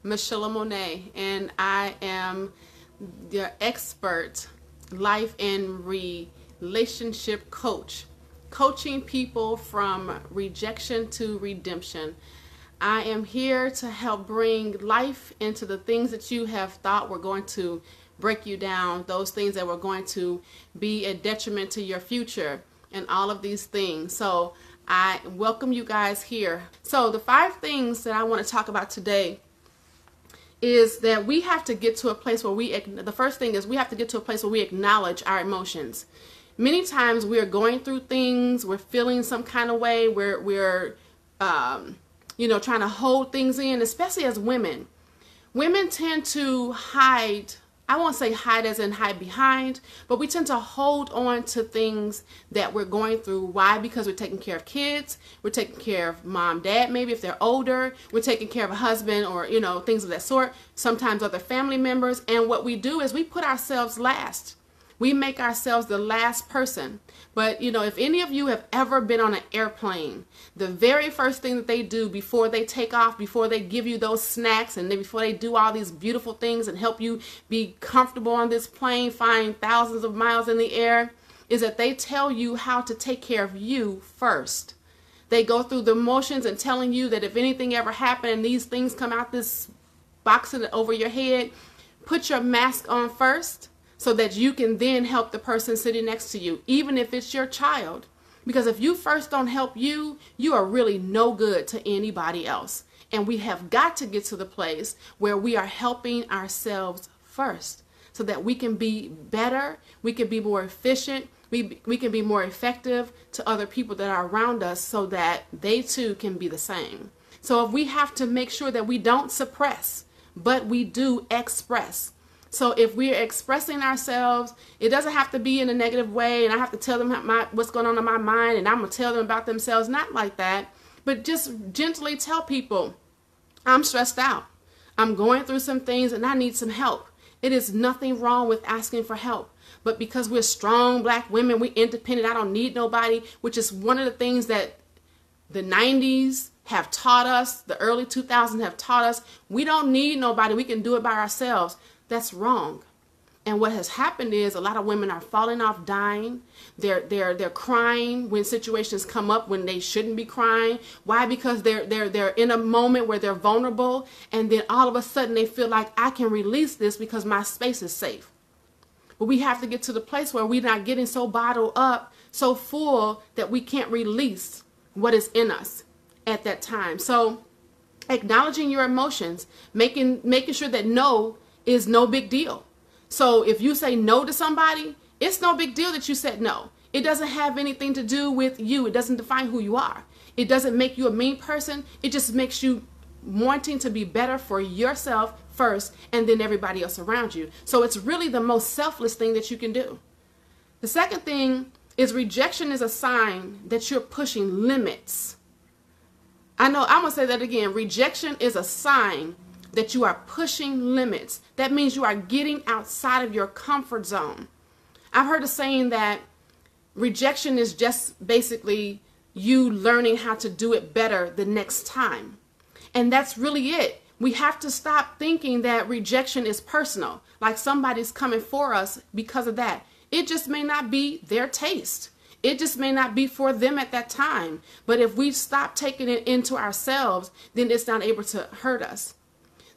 Michelle Monet, and I am the expert life and relationship coach, coaching people from rejection to redemption. I am here to help bring life into the things that you have thought were going to break you down, those things that were going to be a detriment to your future, and all of these things. So I welcome you guys here. So the 5 things that I want to talk about today is that we have to get to a place where the first thing is we have to get to a place where we acknowledge our emotions. Many times we are going through things, we're feeling some kind of way, we're trying to hold things in, especially as women. Women tend to hide. I won't say hide as in hide behind, but we tend to hold on to things that we're going through. Why? Because we're taking care of kids, we're taking care of mom, dad, maybe if they're older, we're taking care of a husband or, things of that sort, sometimes other family members. And what we do is we put ourselves last. We make ourselves the last person. But, if any of you have ever been on an airplane, the very first thing that they do before they take off, before they give you those snacks, and before they do all these beautiful things and help you be comfortable on this plane, flying thousands of miles in the air, is that they tell you how to take care of you first. They go through the motions and telling you that if anything ever happened and these things come out this box over your head, put your mask on first, so that you can then help the person sitting next to you, even if it's your child. Because if you first don't help you, you are really no good to anybody else. And we have got to get to the place where we are helping ourselves first so that we can be better, we can be more efficient, we can be more effective to other people that are around us so that they too can be the same. So if we have to make sure that we don't suppress, but we do express. So if we're expressing ourselves, it doesn't have to be in a negative way and I have to tell them what's going on in my mind and I'm going to tell them about themselves. Not like that, but just gently tell people, I'm stressed out. I'm going through some things and I need some help. It is nothing wrong with asking for help. But because we're strong Black women, we're independent, I don't need nobody, which is one of the things that the 90s have taught us, the early 2000s have taught us. We don't need nobody. We can do it by ourselves. That's wrong. And what has happened is a lot of women are falling off, dying. They're crying when situations come up when they shouldn't be crying. Why? Because they're in a moment where they're vulnerable, and then all of a sudden they feel like I can release this because my space is safe. But we have to get to the place where we're not getting so bottled up, so full that we can't release what is in us at that time. So acknowledging your emotions, making sure that no is no big deal. So if you say no to somebody, it's no big deal that you said no. It doesn't have anything to do with you. It doesn't define who you are. It doesn't make you a mean person. It just makes you wanting to be better for yourself first and then everybody else around you. So it's really the most selfless thing that you can do. The second thing is rejection is a sign that you're pushing limits. I'm going to say that again. Rejection is a sign that you are pushing limits. That means you are getting outside of your comfort zone. I've heard a saying that rejection is just basically you learning how to do it better the next time. And that's really it. We have to stop thinking that rejection is personal, like somebody's coming for us because of that. It just may not be their taste. It just may not be for them at that time. But if we stop taking it into ourselves, then it's not able to hurt us.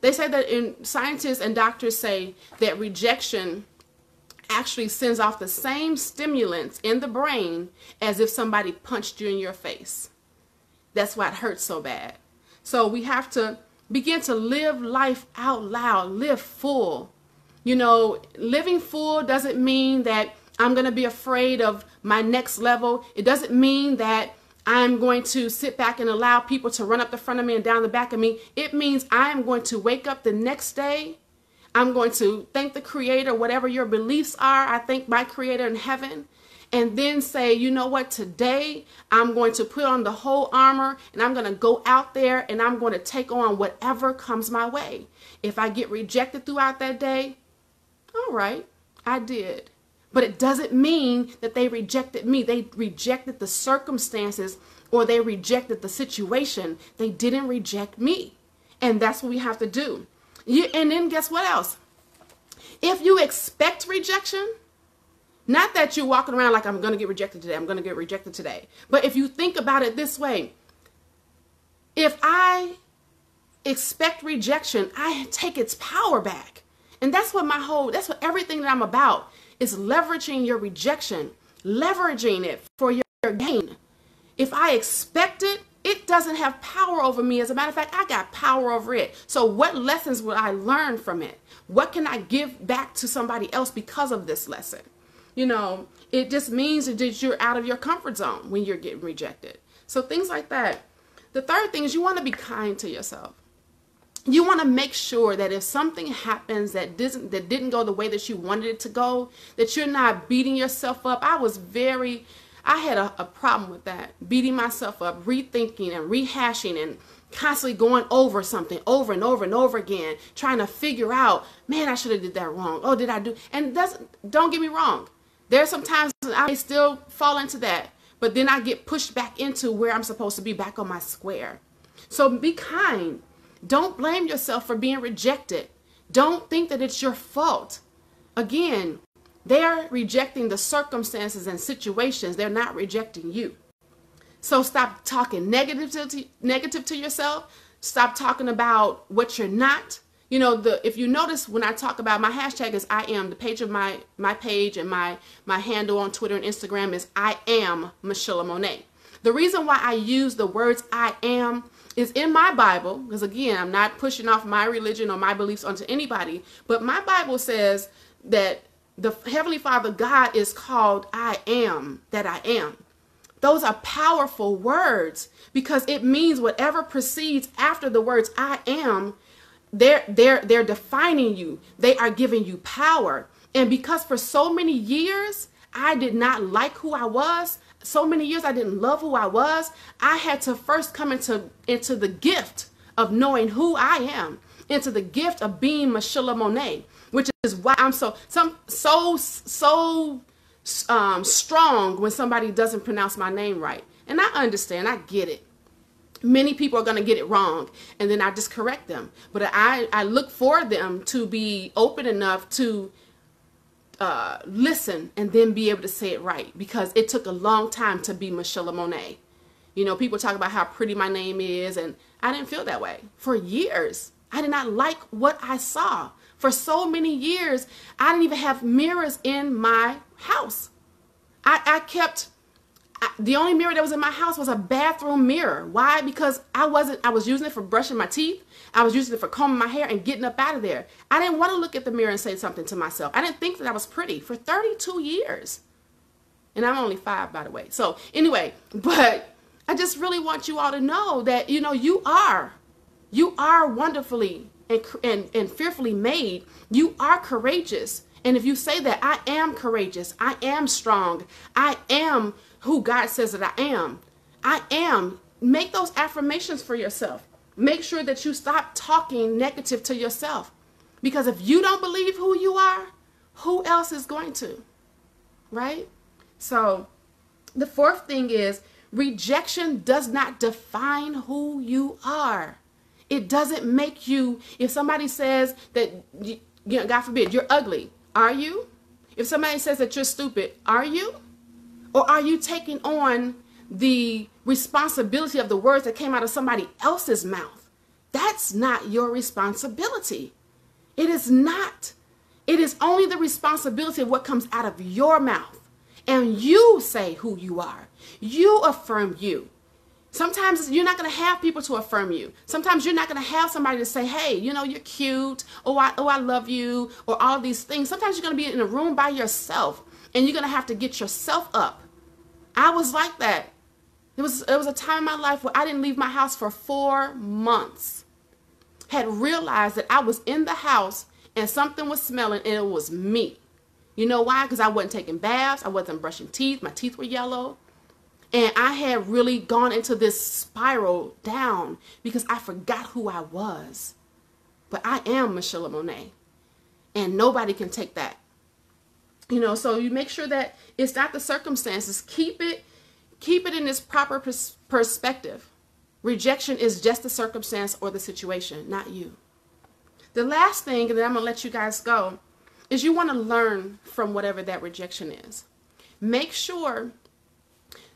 They say that scientists and doctors say that rejection actually sends off the same stimulants in the brain as if somebody punched you in your face. That's why it hurts so bad. So we have to begin to live life out loud, live full. Living full doesn't mean that I'm going to be afraid of my next level. It doesn't mean that I'm going to sit back and allow people to run up the front of me and down the back of me. It means I am going to wake up the next day. I'm going to thank the Creator, whatever your beliefs are. I thank my Creator in heaven. And then say, you know what, today I'm going to put on the whole armor and I'm going to go out there and I'm going to take on whatever comes my way. If I get rejected throughout that day, all right, I did. But it doesn't mean that they rejected me. They rejected the circumstances or they rejected the situation. They didn't reject me. And that's what we have to do. And then guess what else? If you expect rejection, not that you're walking around like, I'm going to get rejected today, I'm going to get rejected today. But if you think about it this way, if I expect rejection, I take its power back. And that's what that's what everything that I'm about is, leveraging your rejection, leveraging it for your gain. If I expect it, it doesn't have power over me. As a matter of fact, I got power over it. So what lessons will I learn from it? What can I give back to somebody else because of this lesson? You know, it just means that you're out of your comfort zone when you're getting rejected. So things like that. The third thing is you want to be kind to yourself. You want to make sure that if something happens that didn't go the way that you wanted it to go, that you're not beating yourself up. I had a problem with that, beating myself up, rethinking and rehashing and constantly going over something over and over and over again, trying to figure out, man, I should have did that wrong. Oh, did I do? And don't get me wrong. There's some times I may still fall into that, but then I get pushed back into where I'm supposed to be, back on my square. So be kind. Don't blame yourself for being rejected. Don't think that it's your fault. Again, they're rejecting the circumstances and situations. They're not rejecting you. So stop talking negative to yourself. Stop talking about what you're not. You know, if you notice when I talk about, my hashtag is I am. The page of my page and my handle on Twitter and Instagram is I am Mashilla Monet. The reason why I use the words I am is in my Bible, because again, I'm not pushing off my religion or my beliefs onto anybody, but my Bible says that the Heavenly Father, God, is called I am that I am. Those are powerful words because it means whatever precedes after the words I am, they're defining you. They are giving you power. And because for so many years, I did not like who I was, so many years I didn't love who I was, I had to first come into the gift of knowing who I am, into the gift of being Mashilla Monet, which is why I'm so strong when somebody doesn't pronounce my name right. And I understand, I get it. Many people are going to get it wrong, and then I just correct them. But I look for them to be open enough to listen and then be able to say it right, because it took a long time to be Mashilla Monet. You know, people talk about how pretty my name is, and I didn't feel that way. For years, I did not like what I saw. For so many years, I didn't even have mirrors in my house. The only mirror that was in my house was a bathroom mirror. Why? Because I was using it for brushing my teeth. I was using it for combing my hair and getting up out of there. I didn't want to look at the mirror and say something to myself. I didn't think that I was pretty for 32 years. And I'm only 5, by the way. So anyway, but I just really want you all to know that, you know, you are wonderfully and fearfully made. You are courageous. And if you say that I am courageous, I am strong, I am who God says that I am, make those affirmations for yourself. Make sure that you stop talking negative to yourself. Because if you don't believe who you are, who else is going to? Right? So the fourth thing is rejection does not define who you are. It doesn't make you, if somebody says that, God forbid, you're ugly, are you? If somebody says that you're stupid, are you? Or are you taking on the responsibility of the words that came out of somebody else's mouth? That's not your responsibility. It is not. It is only the responsibility of what comes out of your mouth. And you say who you are. You affirm you. Sometimes you're not going to have people to affirm you. Sometimes you're not going to have somebody to say, hey, you know, you're cute. Oh, I love you. Or all these things. Sometimes you're going to be in a room by yourself. And you're going to have to get yourself up. I was like that. There was a time in my life where I didn't leave my house for 4 months. Had realized that I was in the house and something was smelling and it was me. You know why? Because I wasn't taking baths. I wasn't brushing teeth. My teeth were yellow. And I had really gone into this spiral down because I forgot who I was. But I am Mashilla Monet. And nobody can take that. You know, so you make sure that it's not the circumstances. Keep it in its proper perspective. Rejection is just the circumstance or the situation, not you. The last thing, and then I'm going to let you guys go, is you want to learn from whatever that rejection is. Make sure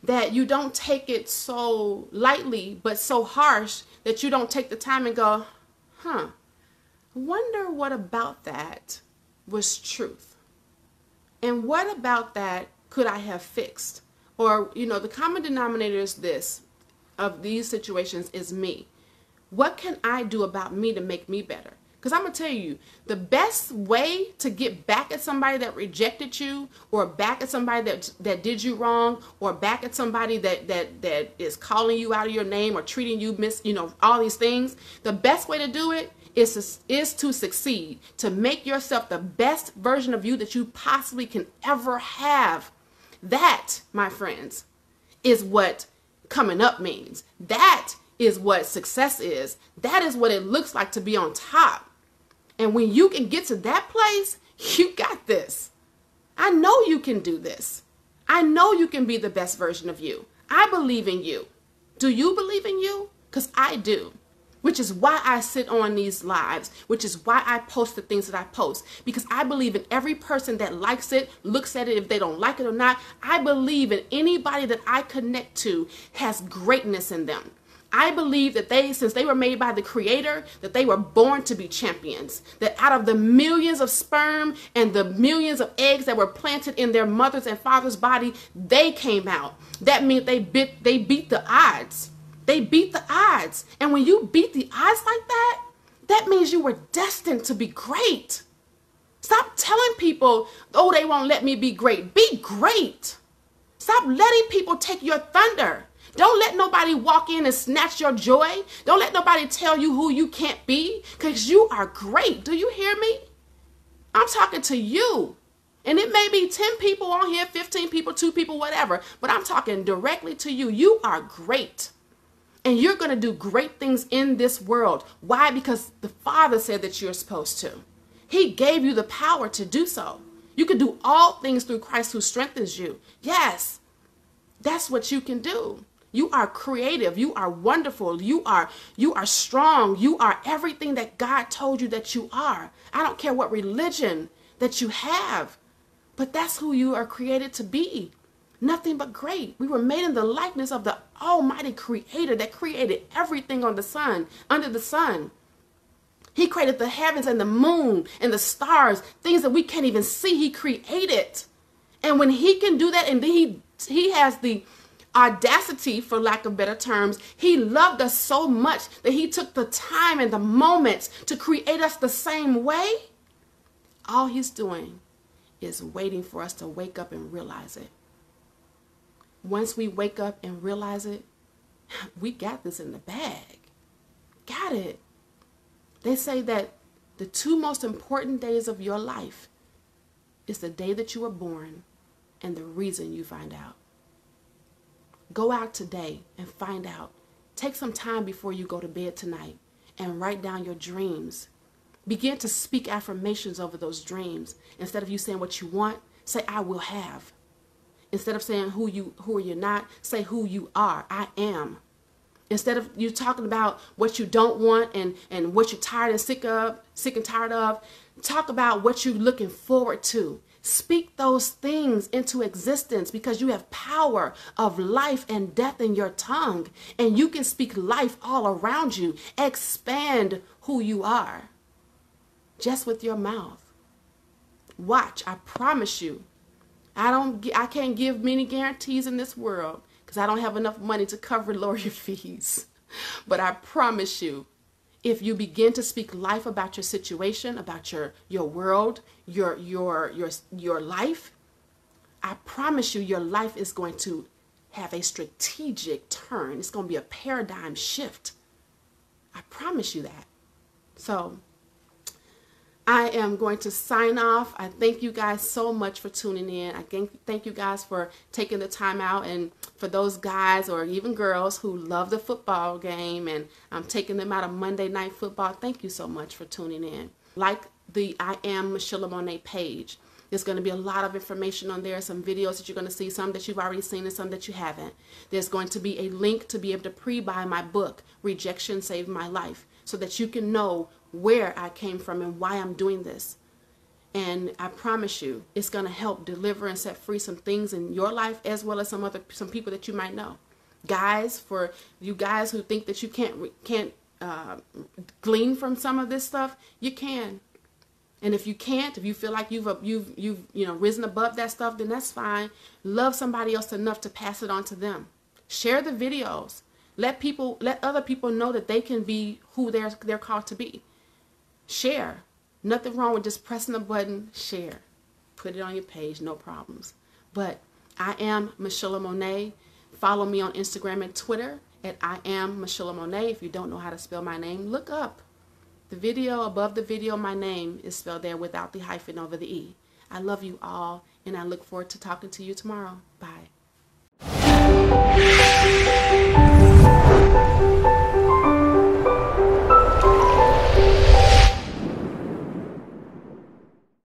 that you don't take it so lightly, but so harsh that you don't take the time and go, I wonder what about that was truth. And what about that could I have fixed? Or, the common denominator is this, of these situations is me. What can I do about me to make me better? Because I'm going to tell you, the best way to get back at somebody that rejected you, or back at somebody that did you wrong, or back at somebody that is calling you out of your name or treating you all these things, the best way to do it is to succeed, to make yourself the best version of you that you possibly can ever have. That, my friends, is what coming up means. That is what success is. That is what it looks like to be on top. And when you can get to that place, you got this. I know you can do this. I know you can be the best version of you. I believe in you. Do you believe in you? Because I do. Which is why I sit on these lives, which is why I post the things that I post. Because I believe in every person that likes it, looks at it, if they don't like it or not. I believe in anybody that I connect to has greatness in them. I believe that since they were made by the Creator, that they were born to be champions. That out of the millions of sperm and the millions of eggs that were planted in their mother's and father's body, they came out. That means they beat the odds. They beat the odds. And when you beat the odds like that, that means you were destined to be great. Stop telling people, oh, they won't let me be great. Be great. Stop letting people take your thunder. Don't let nobody walk in and snatch your joy. Don't let nobody tell you who you can't be, because you are great. Do you hear me? I'm talking to you. And it may be 10 people on here, 15 people, 2 people, whatever, but I'm talking directly to you. You are great. And you're going to do great things in this world. Why? Because the Father said that you're supposed to. He gave you the power to do so. You can do all things through Christ who strengthens you. Yes, that's what you can do. You are creative. You are wonderful. You are strong. You are everything that God told you that you are. I don't care what religion that you have, but that's who you are created to be. Nothing but great. We were made in the likeness of the Almighty Creator that created everything on the sun, under the sun. He created the heavens and the moon and the stars, things that we can't even see. He created. And when he can do that, and then he has the audacity, for lack of better terms, he loved us so much that he took the time and the moments to create us the same way. All he's doing is waiting for us to wake up and realize it. Once we wake up and realize it, we got this in the bag. Got it. They say that the 2 most important days of your life is the day that you were born and the reason you find out. Go out today and find out. Take some time before you go to bed tonight and write down your dreams. Begin to speak affirmations over those dreams. Instead of you saying what you want, say, I will have. Instead of saying who you're not, say who you are. I am. Instead of you talking about what you don't want and what you're tired and sick and tired of, talk about what you're looking forward to. Speak those things into existence, because you have power of life and death in your tongue, and you can speak life all around you. Expand who you are just with your mouth. Watch, I promise you. I can't give many guarantees in this world because I don't have enough money to cover lawyer fees. But I promise you, if you begin to speak life about your situation, about your world, your life, I promise you your life is going to have a strategic turn. It's going to be a paradigm shift. I promise you that. So I am going to sign off. I thank you guys so much for tuning in. I thank you guys for taking the time out, and for those guys or even girls who love the football game and I'm taking them out of Monday Night Football, thank you so much for tuning in. Like the I Am Michelle Monet page. There's going to be a lot of information on there, some videos that you're going to see, some that you've already seen and some that you haven't. There's going to be a link to be able to pre-buy my book, Rejection Saved My Life, so that you can know where I came from and why I'm doing this. And I promise you, it's going to help deliver and set free some things in your life, as well as some people that you might know. Guys, for you guys who think that you can't glean from some of this stuff, you can. And if you can't, if you feel like you've risen above that stuff, then that's fine. Love somebody else enough to pass it on to them. Share the videos. Let other people know that they can be who they're called to be. Share. Nothing wrong with just pressing a button, share. Put it on your page, no problems. But I am Mashilla Monet. Follow me on Instagram and Twitter at I am Mashilla Monet. If you don't know how to spell my name, look up. The video, above the video, my name is spelled there without the hyphen over the E. I love you all, and I look forward to talking to you tomorrow. Bye.